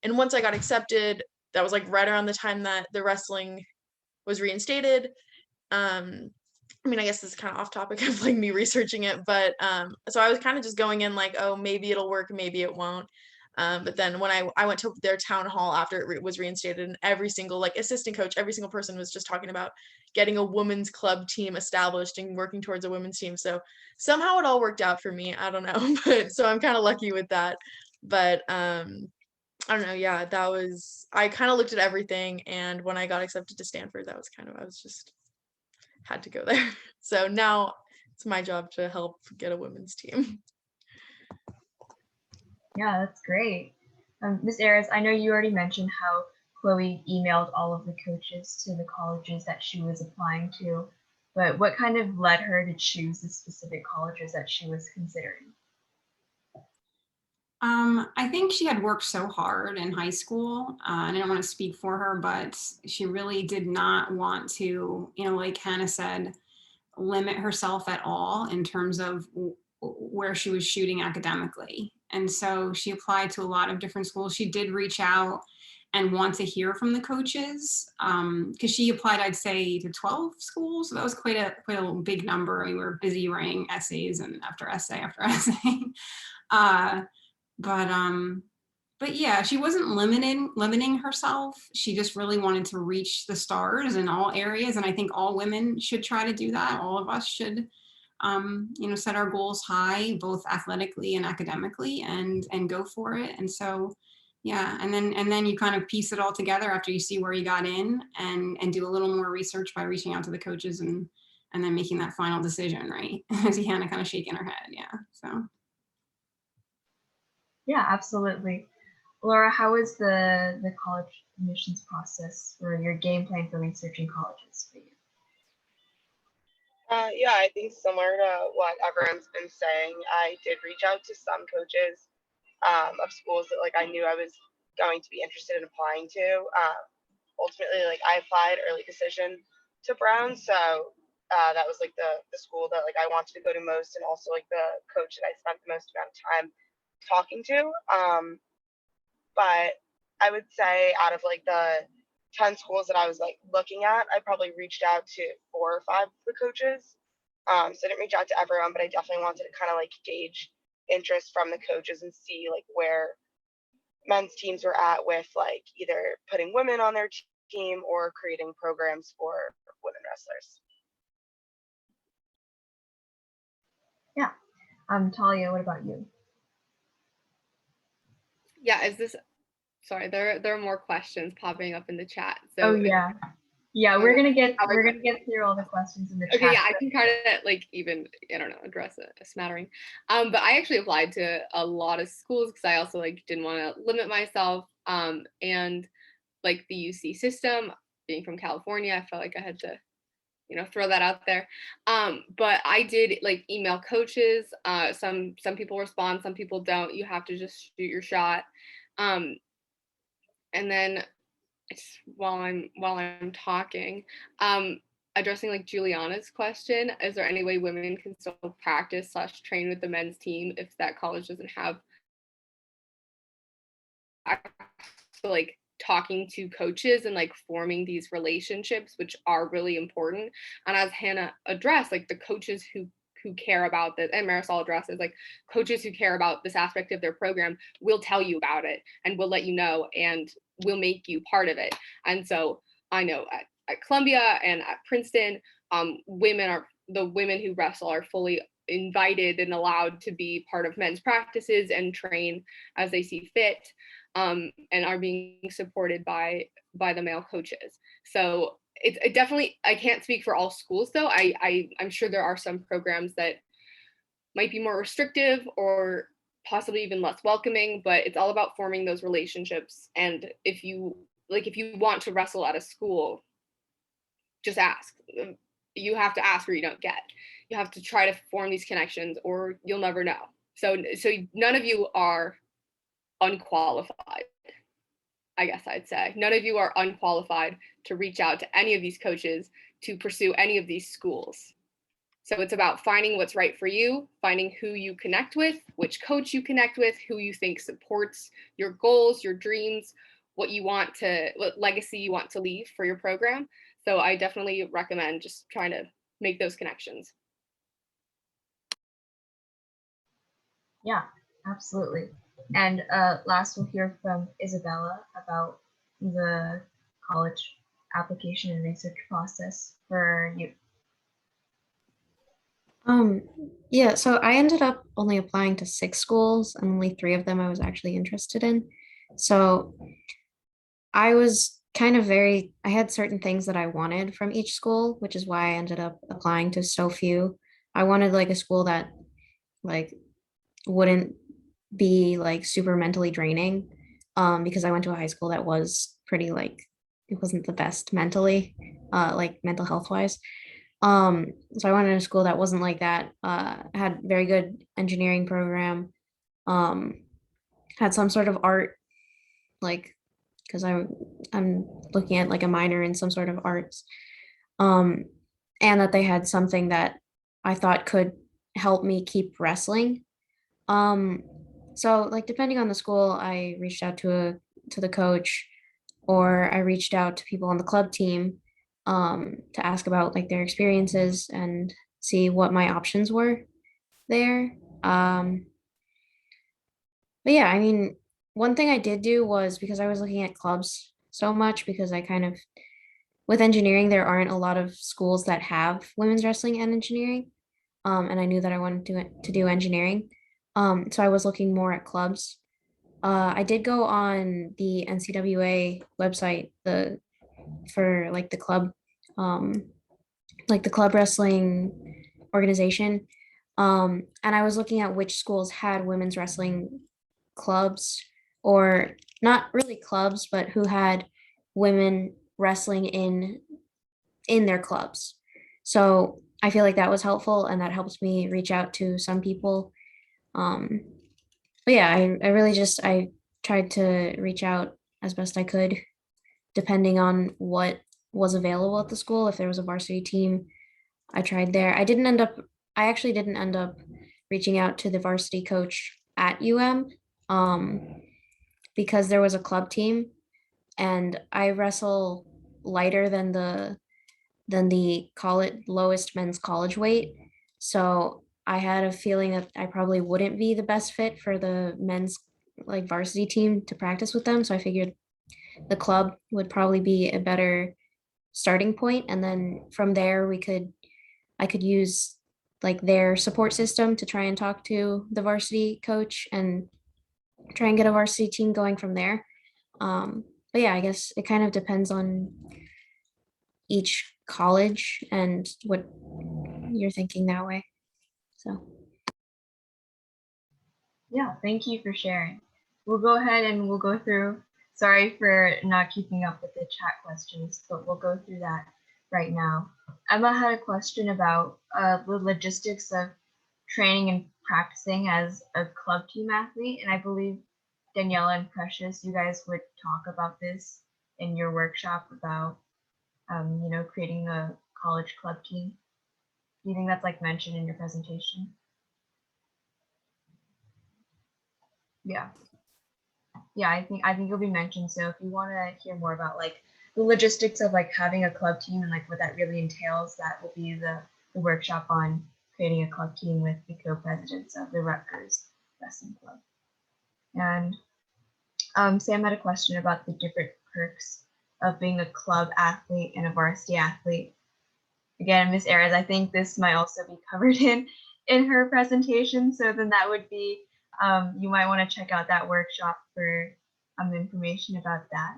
And once I got accepted, that was like right around the time that the wrestling was reinstated. I mean, I guess this is kind of off topic of like me researching it, but so I was kind of just going in like, oh, maybe it'll work, maybe it won't. But then when I went to their town hall after it was reinstated, and every single like assistant coach, every single person was just talking about getting a women's club team established and working towards a women's team. So somehow it all worked out for me. I don't know, but so I'm kind of lucky with that. But I don't know. Yeah, that was, I kind of looked at everything. And when I got accepted to Stanford, that was kind of, I was just had to go there. So now it's my job to help get a women's team. Yeah, that's great. Ms. Ayres, I know you already mentioned how Chloe emailed all of the coaches to the colleges that she was applying to, but what kind of led her to choose the specific colleges that she was considering? I think she had worked so hard in high school, and I don't want to speak for her, but she really did not want to, like Hannah said, limit herself at all in terms of where she was shooting academically. And so she applied to a lot of different schools. She did reach out and want to hear from the coaches because she applied, I'd say, to 12 schools. So that was quite a big number. We were busy writing essays and after essay after essay. But yeah, she wasn't limiting herself. She just really wanted to reach the stars in all areas. And I think all women should try to do that. All of us should, set our goals high, both athletically and academically, and go for it. And so, yeah, and then you kind of piece it all together after you see where you got in, and do a little more research by reaching out to the coaches and then making that final decision, right? I see Hannah kind of shaking her head. Yeah, so. Yeah, absolutely. Laura, how was the college admissions process or your game plan for researching colleges for you? Yeah, I think similar to what everyone's been saying, I did reach out to some coaches of schools that like I knew I was going to be interested in applying to. Ultimately, like I applied early decision to Brown, so that was like the school that like I wanted to go to most, and also like the coach that I spent the most amount of time talking to. But I would say out of like the 10 schools that I was like looking at, I probably reached out to 4 or 5 of the coaches. So I didn't reach out to everyone, but I definitely wanted to kind of like gauge interest from the coaches and see like where men's teams were at with like either putting women on their team or creating programs for women wrestlers. Yeah. Talia, what about you? Yeah, sorry, there are more questions popping up in the chat. So oh yeah. Yeah, we're gonna get through all the questions in the chat. Okay, yeah, I can kind of like even, I don't know, address a smattering. But I actually applied to a lot of schools because I also like didn't want to limit myself. And like the UC system, being from California, I felt like I had to, throw that out there. But I did like email coaches. Some people respond, some people don't. You have to just shoot your shot. And then while I'm talking, addressing like Juliana's question, is there any way women can still practice / train with the men's team if that college doesn't have like talking to coaches and like forming these relationships, which are really important? And as Hannah addressed, like the coaches who who care about this, and Marisol addresses, like coaches who care about this aspect of their program will tell you about it and will let you know and will make you part of it. And so I know at Columbia and at Princeton, the women who wrestle are fully invited and allowed to be part of men's practices and train as they see fit, and are being supported by the male coaches. So it definitely, I can't speak for all schools though. I'm sure there are some programs that might be more restrictive or possibly even less welcoming, but it's all about forming those relationships. And if you want to wrestle at a school, just ask. You have to ask or you don't get. You have to try to form these connections or you'll never know. So none of you are unqualified. I guess I'd say none of you are unqualified to reach out to any of these coaches to pursue any of these schools. So it's about finding what's right for you, finding who you connect with, which coach you connect with, who you think supports your goals, your dreams, what legacy you want to leave for your program. So I definitely recommend just trying to make those connections. Yeah, absolutely. And last, we'll hear from Isabella about the college application and research process for you. Yeah, so I ended up only applying to 6 schools and only 3 of them I was actually interested in. So I was kind of I had certain things that I wanted from each school, which is why I ended up applying to so few. I wanted like a school that like wouldn't be like super mentally draining, because I went to a high school that was pretty like, it wasn't the best mentally, like mental health wise. So I wanted a school that wasn't like that, had very good engineering program, had some sort of art, like, because I'm looking at like a minor in some sort of arts, and that they had something that I thought could help me keep wrestling. So like depending on the school, I reached out to the coach, or I reached out to people on the club team, to ask about like their experiences and see what my options were there. But yeah, I mean, one thing I did do was, because I was looking at clubs so much, because I kind of, with engineering, there aren't a lot of schools that have women's wrestling and engineering. And I knew that I wanted to do engineering. So I was looking more at clubs. I did go on the NCWA website, for like the club, like the club wrestling organization. And I was looking at which schools had women's wrestling clubs, or not really clubs, but who had women wrestling in their clubs. So I feel like that was helpful, and that helps me reach out to some people. But yeah, I really I tried to reach out as best I could, depending on what was available at the school. If there was a varsity team, I tried there. I actually didn't end up reaching out to the varsity coach at UM, because there was a club team, and I wrestle lighter than the lowest men's college weight. So I had a feeling that I probably wouldn't be the best fit for the men's like varsity team to practice with them. So I figured the club would probably be a better starting point. And then from there I could use like their support system to try and talk to the varsity coach and try and get a varsity team going from there. But yeah, I guess it kind of depends on each college and what you're thinking that way. So Yeah, thank you for sharing. We'll go ahead and we'll go through. Sorry for not keeping up with the chat questions, but we'll go through that right now. Emma had a question about the logistics of training and practicing as a club team athlete, and I believe Daniela and Precious, you guys would talk about this in your workshop about creating a college club team. Do you think that's like mentioned in your presentation? Yeah, I think it'll be mentioned. So if you want to hear more about like the logistics of like having a club team and like what that really entails, that will be the workshop on creating a club team with the co-presidents of the Rutgers Wrestling Club. And Sam had a question about the different perks of being a club athlete and a varsity athlete. Again, Miss Ayres, I think this might also be covered in her presentation. So then that would be, you might want to check out that workshop for information about that.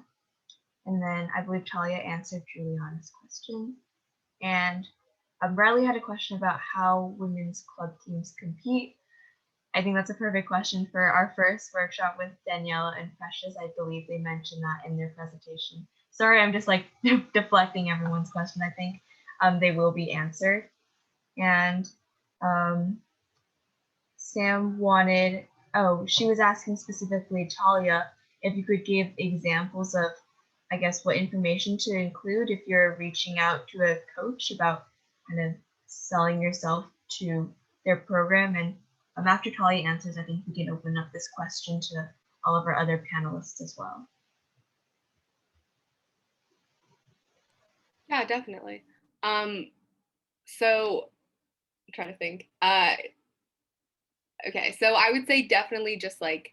And then I believe Talia answered Juliana's question. And Bradley had a question about how women's club teams compete. I think that's a perfect question for our first workshop with Daniela and Precious. I believe they mentioned that in their presentation. Sorry, I'm just like deflecting everyone's question. I think they will be answered. And Sam wanted, she was asking specifically, Talia, if you could give examples of, I guess, what information to include if you're reaching out to a coach about kind of selling yourself to their program. And after Talia answers, I think we can open up this question to all of our other panelists as well. Yeah, definitely. So I'm trying to think. Okay, so I would say definitely just like,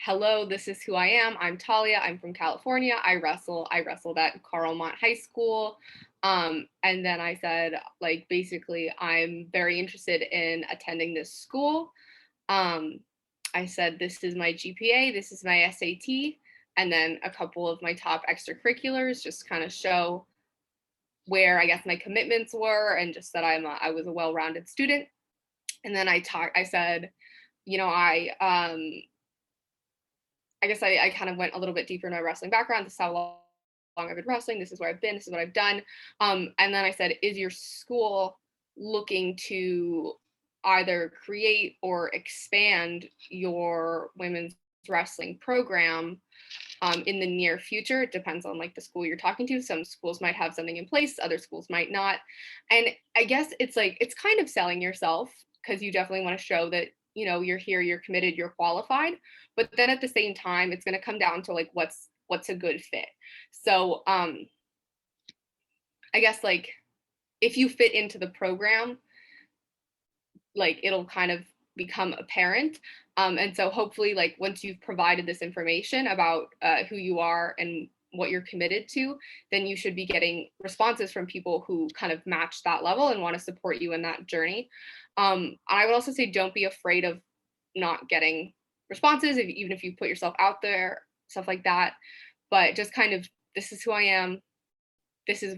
hello, this is who I am. I'm Talia. I'm from California. I wrestled at Carlmont High School. And then I said, like, basically, I'm very interested in attending this school. I said, this is my GPA, this is my SAT, and then a couple of my top extracurriculars, just kind of show where I guess my commitments were and just that I was a well-rounded student. And then I said, you know, I guess I kind of went a little bit deeper in my wrestling background. This is how long I've been wrestling. This is where I've been. This is what I've done. And then I said, is your school looking to either create or expand your women's wrestling program in the near future? It depends on like the school you're talking to. Some schools might have something in place, other schools might not. And I guess it's like, it's kind of selling yourself, because you definitely want to show that, you know, you're here, you're committed, you're qualified. But then at the same time, it's going to come down to like what's a good fit. So I guess like if you fit into the program, like it'll kind of become apparent. And so hopefully like once you've provided this information about who you are and what you're committed to, then you should be getting responses from people who kind of match that level and want to support you in that journey. I would also say don't be afraid of not getting responses, even if you put yourself out there, stuff like that. But just kind of, this is who I am, this is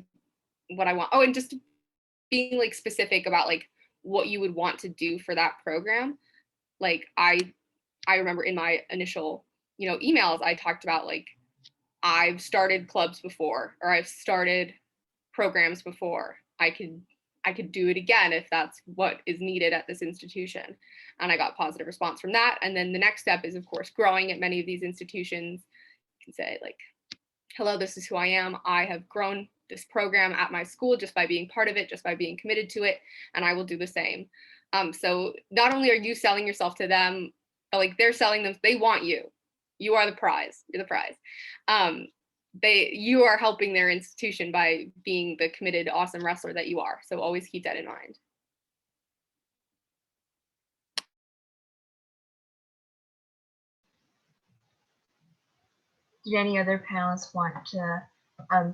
what I want. Oh, and just being like specific about like what you would want to do for that program. Like I remember in my initial, you know, emails, I talked about like, I've started clubs before, or I've started programs before. I could do it again if that's what is needed at this institution. And I got positive response from that. And then the next step is, of course, growing at many of these institutions. You can say like, hello, this is who I am. I have grown this program at my school just by being part of it, just by being committed to it, and I will do the same. So not only are you selling yourself to them, but like they're selling them, they want you. You are the prize. You're the prize. You are helping their institution by being the committed, awesome wrestler that you are. So always keep that in mind. Did any other panelists want to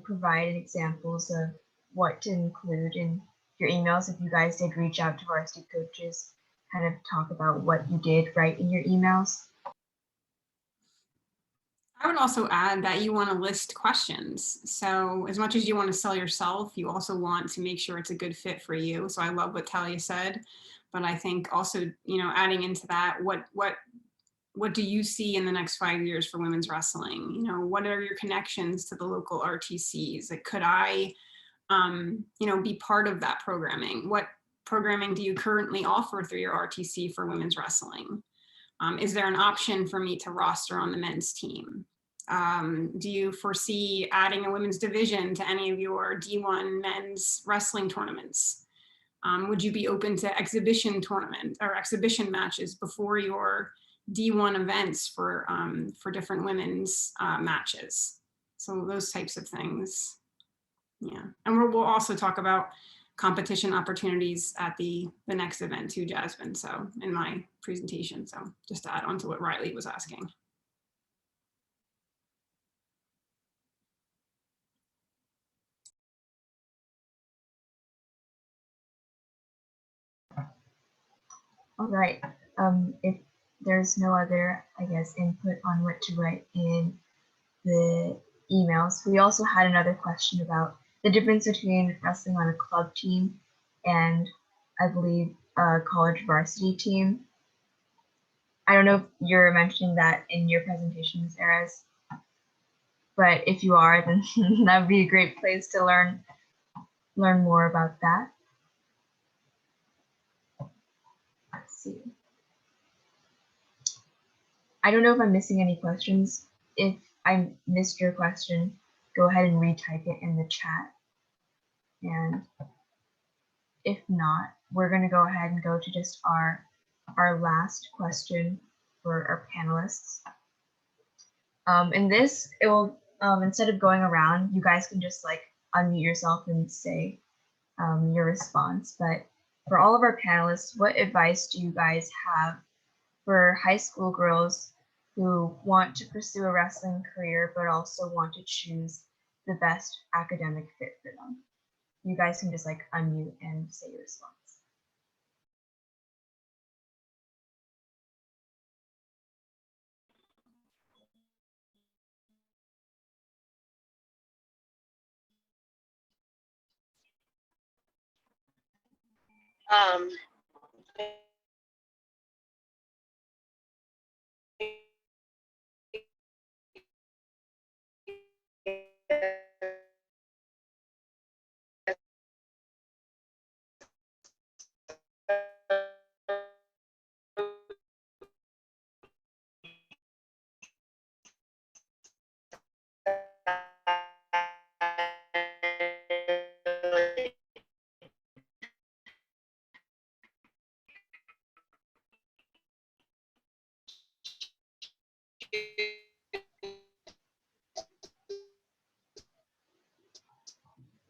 provide examples of what to include in your emails? If you guys did reach out to varsity coaches, kind of talk about what you did write in your emails. I would also add that you want to list questions. So as much as you want to sell yourself, you also want to make sure it's a good fit for you. So I love what Talia said, but I think also, you know, adding into that, what do you see in the next 5 years for women's wrestling? You know, what are your connections to the local RTCs? Like, could I, you know, be part of that programming? What programming do you currently offer through your RTC for women's wrestling? Is there an option for me to roster on the men's team? Do you foresee adding a women's division to any of your D1 men's wrestling tournaments? Would you be open to exhibition tournament or exhibition matches before your D1 events for different women's matches? So those types of things. Yeah, and we'll also talk about competition opportunities at the next event too, Jasmine. So in my presentation, so just to add on to what Riley was asking. All right. If there's no other, I guess, input on what to write in the emails, we also had another question about the difference between wrestling on a club team and, I believe, a college varsity team. I don't know if you're mentioning that in your presentation, Ms. Ares, but if you are, then that would be a great place to learn more about that. Let's see. I don't know if I'm missing any questions. If I missed your question, go ahead and retype it in the chat. And if not, we're going to go ahead and go to just our last question for our panelists. In this, it will, instead of going around, you guys can just like unmute yourself and say your response. But for all of our panelists, what advice do you guys have for high school girls who want to pursue a wrestling career, but also want to choose the best academic fit for them? You guys can just like unmute and say your response. Um,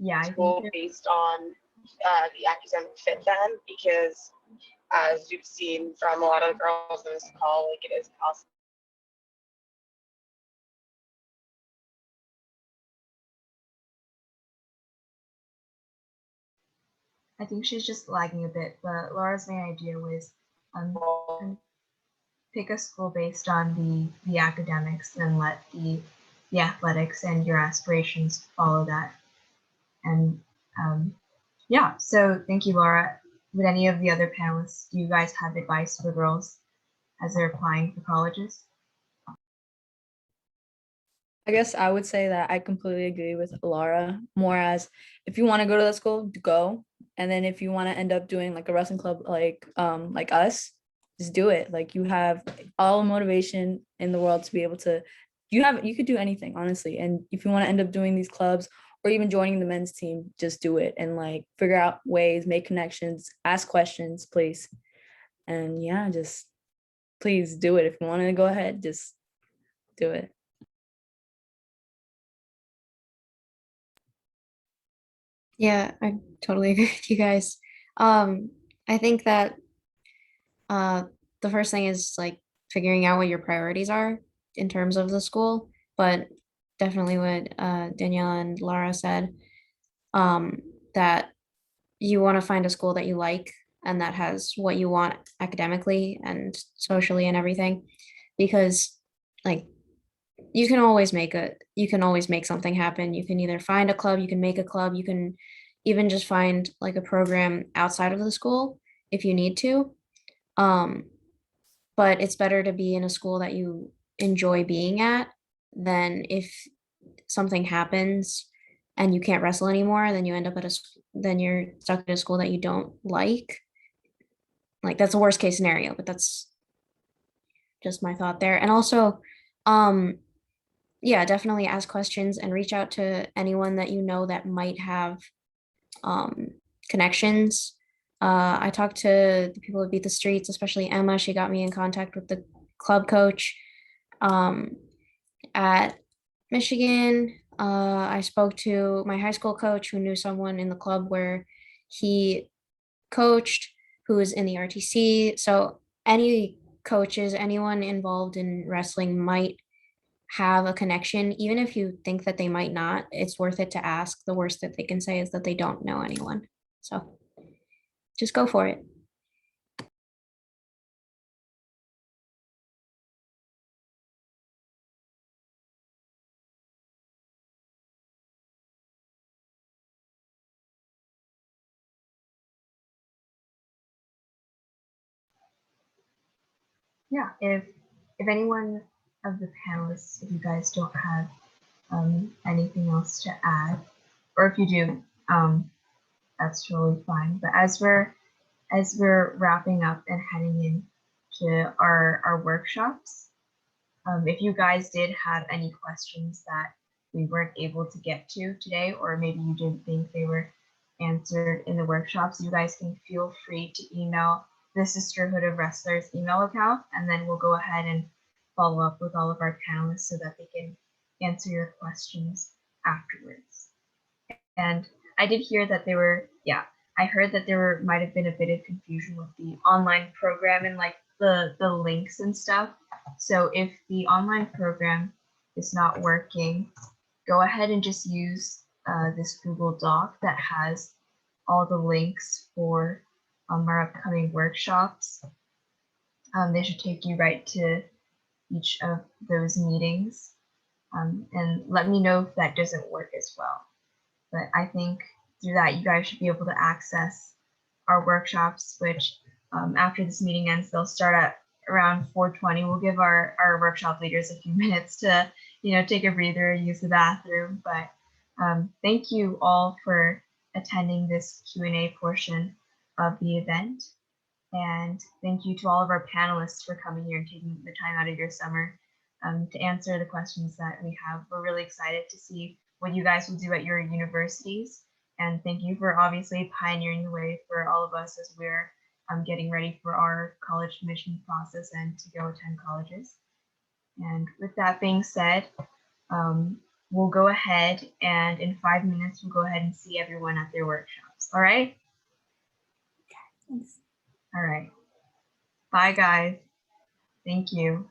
Yeah, I school think based on the academic fit then, because as you've seen from a lot of the girls in this call, like it is possible. I think she's just lagging a bit, but Laura's main idea was pick a school based on the academics and let the athletics and your aspirations follow that. And yeah, so thank you, Laura. Would any of the other panelists, do you guys have advice for girls as they're applying for colleges? I guess I would say that I completely agree with Laura, more as if you want to go to that school, go. And then if you want to end up doing like a wrestling club like us, just do it. Like you have all the motivation in the world to be able to, you could do anything, honestly. And if you want to end up doing these clubs or even joining the men's team, just do it and like figure out ways, make connections, ask questions, please. And yeah, just please do it. If you want to go ahead, just do it. Yeah, I totally agree with you guys. I think that uh, the first thing is like figuring out what your priorities are in terms of the school, but definitely what Daniela and Laura said, um, that you want to find a school that you like and that has what you want academically and socially and everything, because like you can always make something happen. You can either find a club, you can make a club, you can even just find like a program outside of the school if you need to. Um, but it's better to be in a school that you enjoy being at than if something happens and you can't wrestle anymore, then you end up then you're stuck at a school that you don't like. Like that's the worst case scenario, but that's just my thought there. And also, um, yeah, definitely ask questions and reach out to anyone that you know that might have um, connections. I talked to the people who beat the streets, especially Emma. She got me in contact with the club coach at Michigan. I spoke to my high school coach who knew someone in the club where he coached, who was in the RTC. So any coaches, anyone involved in wrestling might have a connection, even if you think that they might not. It's worth it to ask. The worst that they can say is that they don't know anyone. So just go for it. Yeah, if anyone of the panelists, if you guys don't have anything else to add, or if you do, that's totally fine. But as we're wrapping up and heading in to our workshops, if you guys did have any questions that we weren't able to get to today, or maybe you didn't think they were answered in the workshops, you guys can feel free to email the Sisterhood of Wrestlers email account, and then we'll go ahead and follow up with all of our panelists so that they can answer your questions afterwards. And I did hear that there were, I heard that there might have been a bit of confusion with the online program and like the links and stuff. So if the online program is not working, go ahead and just use this Google Doc that has all the links for our upcoming workshops. They should take you right to each of those meetings. And let me know if that doesn't work as well. But I think through that, you guys should be able to access our workshops, which after this meeting ends, they'll start at around 4:20. We'll give our workshop leaders a few minutes to, take a breather, use the bathroom. But thank you all for attending this Q&A portion of the event. And thank you to all of our panelists for coming here and taking the time out of your summer to answer the questions that we have. We're really excited to see what you guys will do at your universities. And thank you for obviously pioneering the way for all of us as we're getting ready for our college admission process and to go attend colleges. And with that being said, we'll go ahead and in 5 minutes, we'll go ahead and see everyone at their workshops. All right? Thanks. All right. Bye, guys. Thank you.